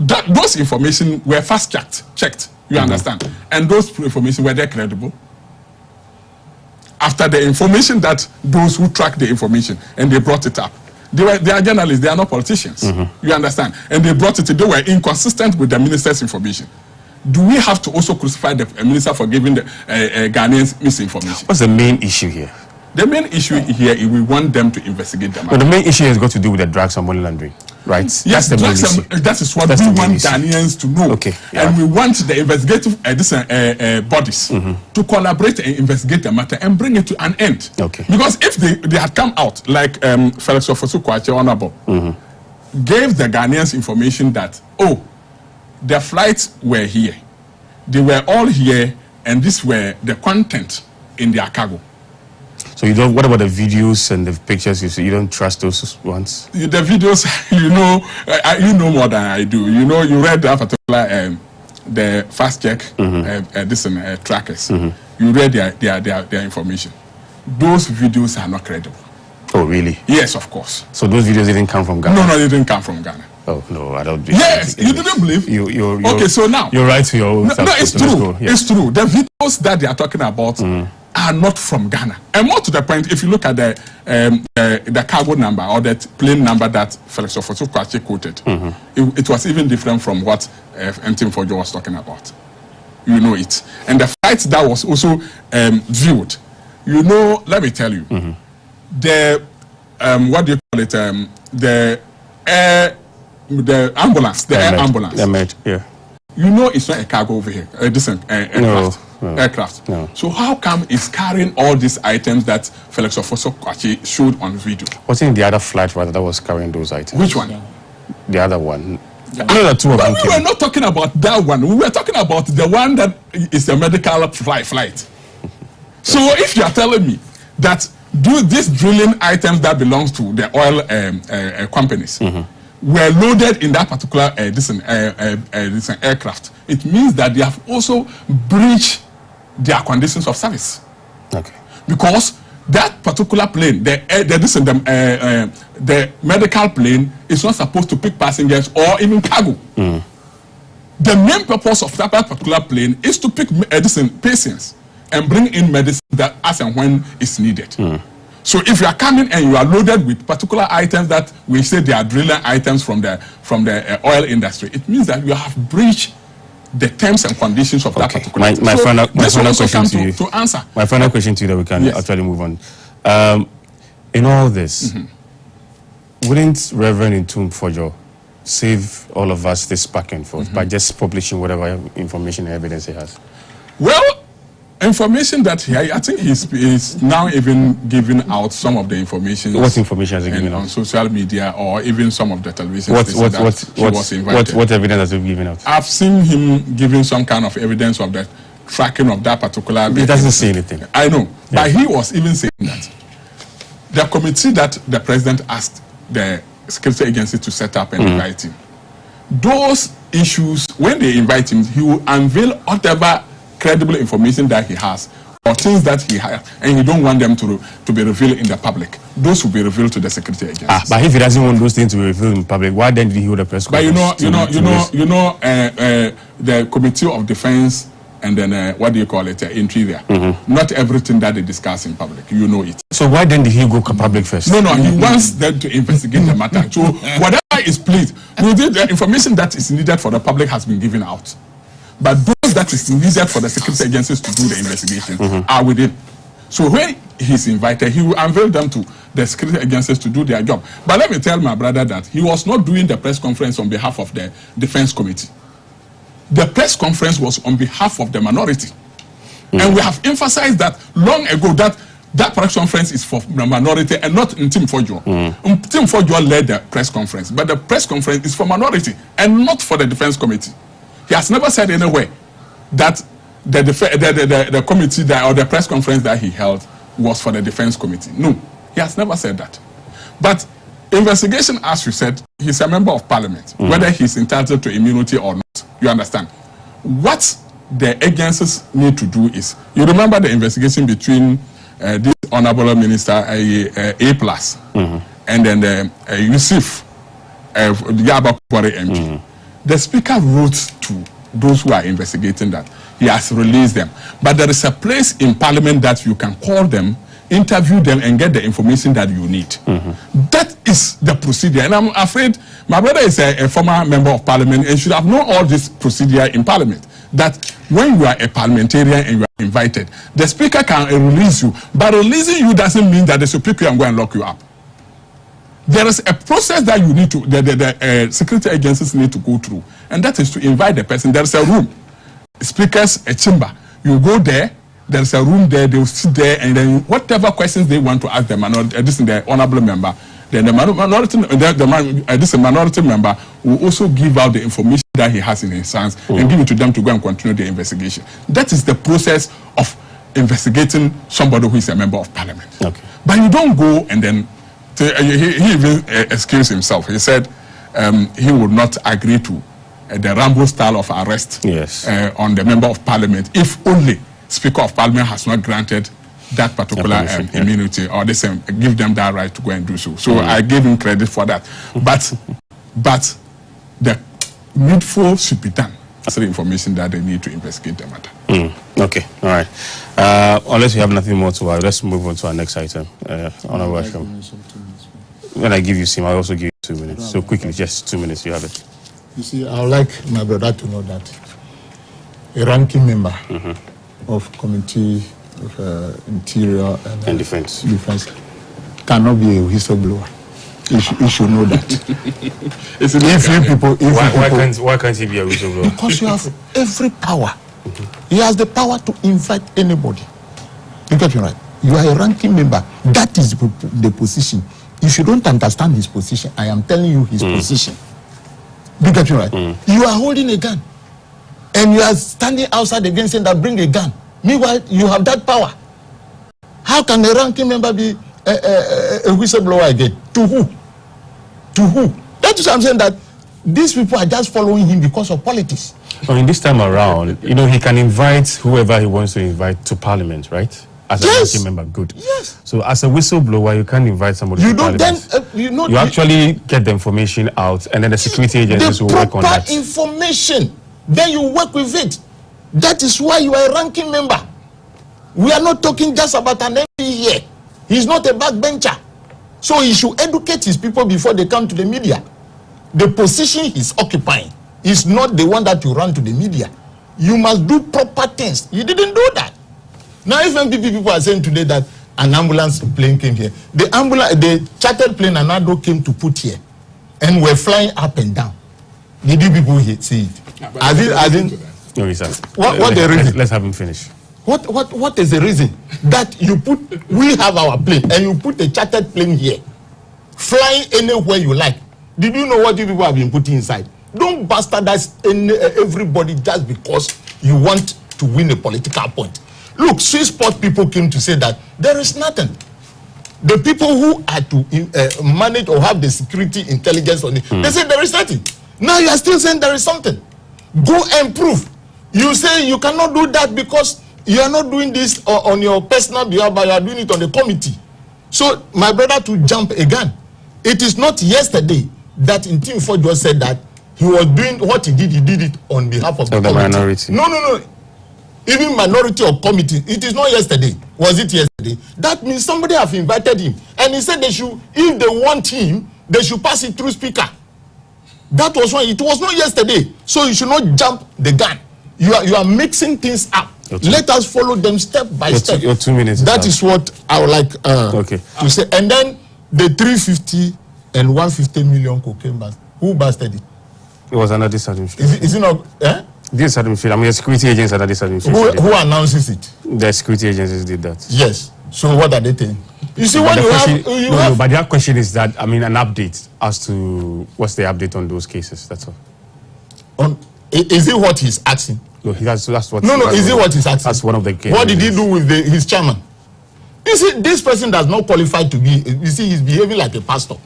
those information were fast checked. You understand? And those information, were they credible? After the information that those who track the information and they brought it up, they are journalists, they are not politicians. You understand? And they brought it, they were inconsistent with the minister's information. Do we have to also crucify the minister for giving the Ghanaians misinformation? What's the main issue here? The main issue here is we want them to investigate them. But the main issue has got to do with the drugs and money laundering, right? Yes, that is what we want Ghanaians to know. Okay, and we want the investigative bodies to collaborate and investigate the matter and bring it to an end. Okay. Because if they had come out, like Felix Ofosu-Kwakye Honorable, gave the Ghanaians information that, oh, the flights were here, they were all here, and these were the content in their cargo. So you don't. What about the videos and the pictures? You see, you don't trust those ones. The videos, you know more than I do. You know, you read that particular the fast check trackers. You read their information. Those videos are not credible. Oh, really? Yes, of course. So those videos didn't come from Ghana. No, they didn't come from Ghana. Oh no, I don't believe. Yes, you didn't believe. You're okay. So now you're right to your own. No, it's true. Yeah. It's true. The videos that they are talking about are not from Ghana. And more to the point, if you look at the cargo number or the plane number that Felix Ofosu-Kwakye quoted, it was even different from what Ntim Fordjour was talking about. You know it. And the flight that was also viewed, you know, let me tell you, the what do you call it? The ambulance, the air ambulance. Yeah. You know it's not a cargo vehicle, a decent aircraft. No. So how come it's carrying all these items that Felix Ofosu-Kwakye showed on video? What's in the other flight rather that was carrying those items? Which one? The other one. No, two of them. We were not talking about that one. We were talking about the one that is a medical flight. So if you are telling me that these drilling items that belongs to the oil companies were loaded in that particular aircraft, it means that they have also breached their conditions of service. Okay. Because that particular plane, the medical plane, is not supposed to pick passengers or even cargo. The main purpose of that particular plane is to pick patients and bring in medicine that as and when it's needed. So if you are coming and you are loaded with particular items that we say they are drilling items from the oil industry, it means that you have breached the terms and conditions of that particular. My final question to you. To answer. My final question to you that we can actually move on. In all this, wouldn't Reverend Ntim Fordjour save all of us this back and forth by just publishing whatever information and evidence he has? Well, information that I think he's now even giving out some of the information. What information has he given out? On social media or even some of the television stations that he was invited. What evidence has he given out? I've seen him giving some kind of evidence of the tracking of that particular. He doesn't say anything. I know, but he was even saying that the committee that the president asked the security agency to set up and invite him, those issues, when they invite him, he will unveil whatever credible information that he has or things that he has, and you don't want them to be revealed in the public. Those will be revealed to the security agency. But if he doesn't want those things to be revealed in public, why then did he hold a press conference? But the Committee of Defense and then what do you call it, Interior. Not everything that they discuss in public, you know it. So why then did he go public first? No, he wants them to investigate the matter. So whatever is pleased, the information that is needed for the public has been given out. But those that is needed for the security agencies to do the investigation are within. So when he's invited, he will unveil them to the security agencies to do their job. But let me tell my brother that he was not doing the press conference on behalf of the Defense Committee. The press conference was on behalf of the minority. And we have emphasized that long ago that press conference is for the minority and not Ntim Fordjour. Ntim Fordjour led the press conference, but the press conference is for minority and not for the Defense Committee. He has never said anywhere that the committee or the press conference that he held was for the Defense Committee. No, he has never said that. But investigation, as you said, he's a member of parliament, whether he's entitled to immunity or not. You understand? What the agencies need to do is, you remember the investigation between this honorable minister, A+, and then Yusuf, the Yaba Kware MP. the speaker wrote to those who are investigating that he has released them. But there is a place in parliament that you can call them, interview them, and get the information that you need. That is the procedure. And I'm afraid my brother is a former member of parliament and should have known all this procedure in parliament. That when you are a parliamentarian and you are invited, the speaker can release you. But releasing you doesn't mean that they should pick you and go and lock you up. There is a process that you need to, the security agencies need to go through, and that is to invite the person. There is a room, speakers, a chamber. You go there, there is a room there, they will sit there, and then whatever questions they want to ask the minority, this is the honorable member, then the minority member will also give out the information that he has in his hands and give it to them to go and continue the investigation. That is the process of investigating somebody who is a member of parliament. Okay. But you don't go and then he even excused himself. He said he would not agree to the Rambo style of arrest on the member of parliament if only Speaker of Parliament has not granted that particular immunity or they say, give them that right to go and do so. So I gave him credit for that. But the needful should be done. That's the information that they need to investigate the matter. Okay, all right. Unless you have nothing more to add, let's move on to our next item. Honorable Ashram. When I give you Sim, I also give you 2 minutes. So quickly, just 2 minutes, you have it. You see, I would like my brother to know that a ranking member of Committee of Interior and Defense cannot be a whistleblower. You should know that. Why can't he be a whistleblower? Because you have every power. He has the power to invite anybody. You get me right? You are a ranking member. That is the position. If you don't understand his position, I am telling you his position. You get me right? You are holding a gun. And you are standing outside against him that bring a gun. Meanwhile, you have that power. How can a ranking member be a whistleblower again? To who? To who? That is what I'm saying, that these people are just following him because of politics. I mean, this time around, he can invite whoever he wants to invite to parliament, right? As a ranking member, good. Yes. So as a whistleblower, you can't invite somebody to parliament. You actually get the information out, and then the security agencies will work on that. The proper information, then you work with it. That is why you are a ranking member. We are not talking just about an MP here. He's not a backbencher. So he should educate his people before they come to the media. The position he's occupying is not the one that you run to the media. You must do proper things. You didn't do that. Now, if MPP people are saying today that an ambulance plane came here, the chartered plane Anado came to put here, and were flying up and down. Did you people see it? No, sir. What the reason? Let's have him finish. What is the reason that we have our plane and you put a chartered plane here, flying anywhere you like? Did you know what you people have been putting inside? Don't bastardize everybody just because you want to win a political point. Look, Swissport people came to say that there is nothing. The people who are to manage or have the security intelligence on it, they say there is nothing. Now you are still saying there is something. Go and prove. You say you cannot do that because you are not doing this on your personal behalf, but you are doing it on the committee. So, my brother, to jump again, it is not yesterday that Ntim just said that he was doing what he did it on behalf of the committee. Minority. No. Even minority or committee, it is not yesterday. Was it yesterday? That means somebody have invited him. And he said they should, if they want him, they should pass it through speaker. That was why it was not yesterday. So you should not jump the gun. You are mixing things up. Let us follow them step by step. Your 2 minutes. That is what I would like to say. And then the 350 and 150 million cocaine bust. Who busted it? It was another administration. Is it not? This administration, I mean, the security agents under this administration. Who announces it? The security agencies did that. Yes. So what are they saying? You see, when no, but their question is that, I mean, an update as to what's the update on those cases. That's all. Is it what he's asking? No, that's what. Is it what he's asking? That's one of the cases. What did he do with his chairman? You see, this person does not qualify to be. You see, he's behaving like a pastor.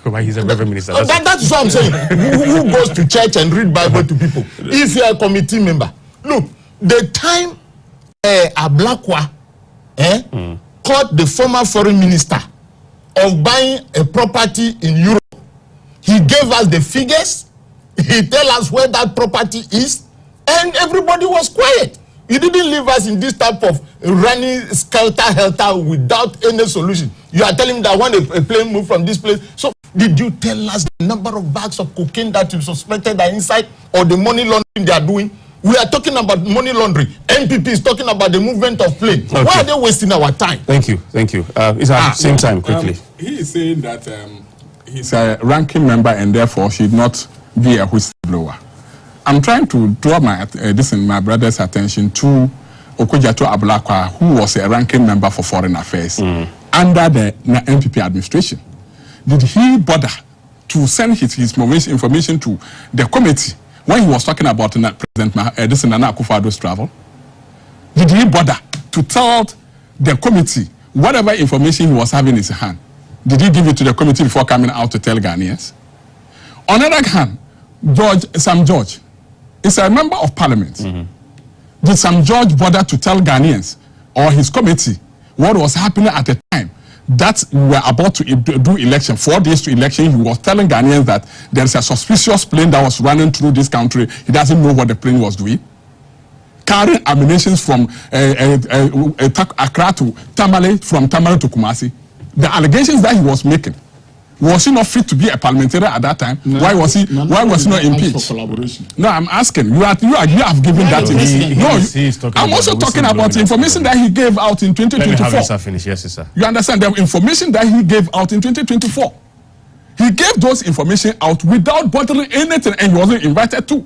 But he's a reverend minister. That's what I'm saying. Who goes to church and read Bible to people? If you are a committee member, look, the time Ablakwa caught the former foreign minister of buying a property in Europe, he gave us the figures. He tell us where that property is, and everybody was quiet. He didn't leave us in this type of running skelter-helter without any solution. You are telling me that when a plane moved from this place. So did you tell us the number of bags of cocaine that you suspected are inside, or the money laundering they are doing? We are talking about money laundering. NPP is talking about the movement of plane. Okay. Why are they wasting our time? Thank you. It's at the same time, quickly. He is saying that he's a ranking member and therefore should not be a whistleblower. I'm trying to draw my brother's attention to Okudzeto Ablakwa, who was a ranking member for foreign affairs under the NPP administration. Did he bother to send his information to the committee when he was talking about President Nana Akufo-Addo's travel? Did he bother to tell the committee whatever information he was having in his hand? Did he give it to the committee before coming out to tell Ghanaians? On the other hand, Sam George is a member of parliament. Did Sam George bother to tell Ghanaians or his committee what was happening at the time that we were about to do election, 4 days to election? He was telling Ghanaians that there is a suspicious plane that was running through this country. He doesn't know what the plane was doing. Carrying ammunition from Accra to Tamale, from Tamale to Kumasi. The allegations that he was making, was he not fit to be a parliamentarian at that time? No, why was he not impeached? No, I'm asking. You have given that information. I'm also talking about the information that he gave out in 2024. Yes, sir. You understand the information that he gave out in 2024? He gave those information out without bothering anything, and he wasn't invited to.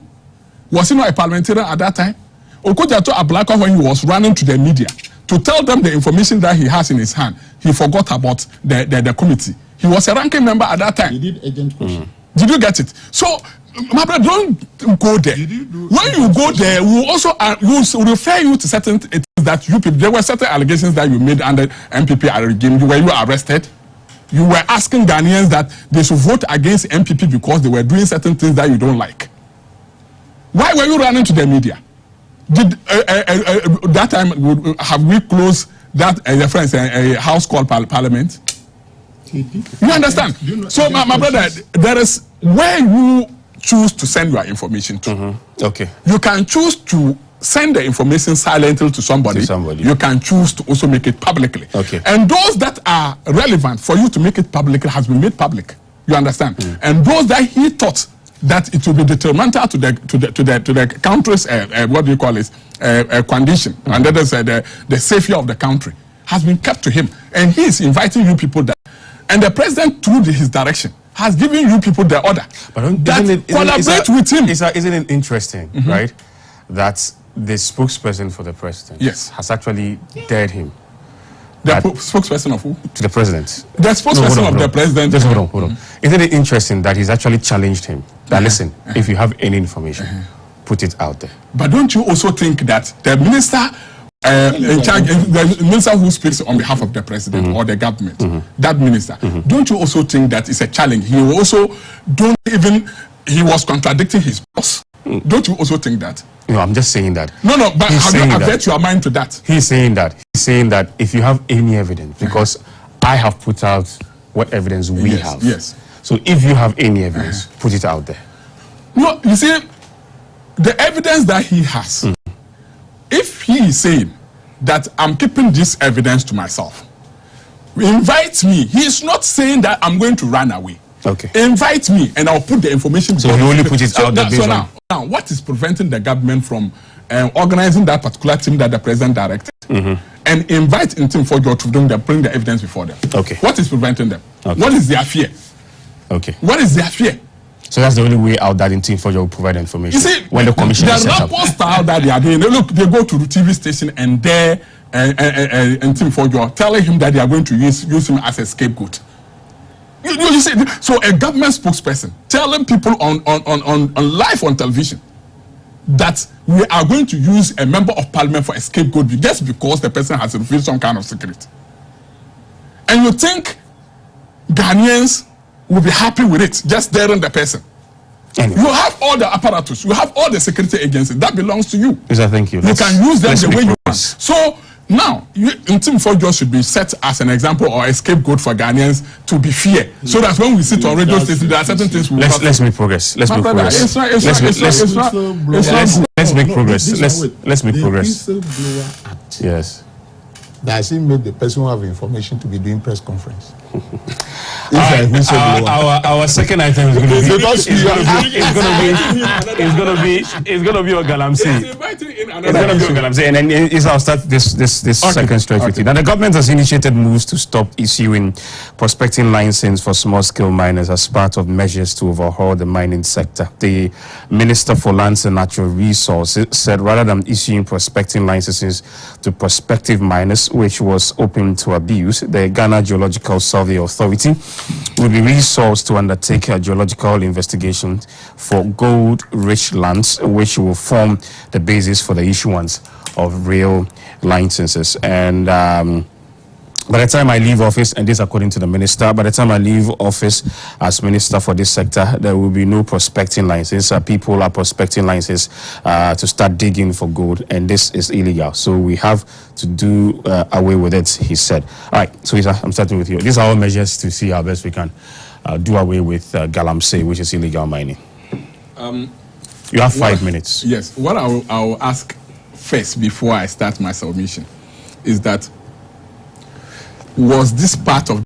Was he not a parliamentarian at that time? Okudzeto Ablakwa, when he was running to the media to tell them the information that he has in his hand, he forgot about the committee. He was a ranking member at that time. He did agent question. Did you get it? So, my brother, don't go there. When you go there, we also we'll refer you to certain things that you people. There were certain allegations that you made under MPP regime. Were you arrested? You were asking Ghanaians that they should vote against MPP because they were doing certain things that you don't like. Why were you running to the media? Did that time have we closed that a house called Parliament? You understand? So, my brother, there is where you choose to send your information to. Okay. You can choose to send the information silently to somebody. You can choose to also make it publicly. Okay. And those that are relevant for you to make it public has been made public. You understand? And those that he thought that it will be detrimental to the country's what do you call it condition, and that is the safety of the country, has been kept to him, and he is inviting you people that. And the president, through his direction, has given you people the order that collaborate with him. Isn't it interesting, right, that the spokesperson for the president has actually dared him? The spokesperson of who? To the president. The spokesperson of the president. Just hold on. Isn't it interesting that he's actually challenged him? That listen, if you have any information, put it out there. But don't you also think that the minister in charge, the minister who speaks on behalf of the president or the government, that minister, don't you also think that it's a challenge? He also he was contradicting his boss. Don't you also think that? No, I'm just saying that. No, but have you averted your mind to that? He's saying that if you have any evidence, because I have put out what evidence we have. Yes. So if you have any evidence, put it out there. No, you see, the evidence that he has, if he is saying that I'm keeping this evidence to myself, invite me. He is not saying that I'm going to run away. Okay. Invite me and I'll put the information. So he only put it out there. So now, what is preventing the government from organizing that particular team that the president directed and invite in team for your to bring the evidence before them? Okay. What is preventing them? Okay. What is their fear? Okay. What is their fear? So that's the only way out that in team for you will provide information. You see, when the commission is set up. There's no style that they are doing. Look, they go to the TV station and there and team for you telling him that they are going to use him as a scapegoat. You see, so a government spokesperson telling people on live on television that we are going to use a member of parliament for a scapegoat just because the person has revealed some kind of secret. And you think Ghanaians will be happy with it, just daring the person. Anyway. You have all the apparatus, you have all the security agencies that belongs to you. Yes, thank you. You can use them the way you want. So Now, Ntim Fojo should be set as an example or a scapegoat for Ghanaians to be feared, so that when we sit on radio stations, there are certain things we Let's make progress. Let's My make brother, progress. Let's make progress. Let's make progress. Whistleblower Act. Yes. Does it make the person who have information to be doing press conference? Our second item is going to be it's going to be a Galamsey. It's going to be a Galamsey, and then I'll start this second stretch with you. Now, the government has initiated moves to stop issuing prospecting license for small-scale miners as part of measures to overhaul the mining sector. The Minister for Lands and Natural Resources said rather than issuing prospecting licenses to prospective miners, which was open to abuse, the Ghana Geological Survey Authority will be resourced to undertake a geological investigation for gold-rich lands, which will form the basis for the issuance of real licenses. And by the time I leave office, and this according to the minister, by the time I leave office as minister for this sector, there will be no prospecting license. People are prospecting licenses to start digging for gold, and this is illegal. So we have to do away with it, he said. All right, so Isa, I'm starting with you. These are all measures to see how best we can do away with Galamsey, which is illegal mining. You have 5 minutes. Yes. What I will ask first before I start my submission is that, was this part of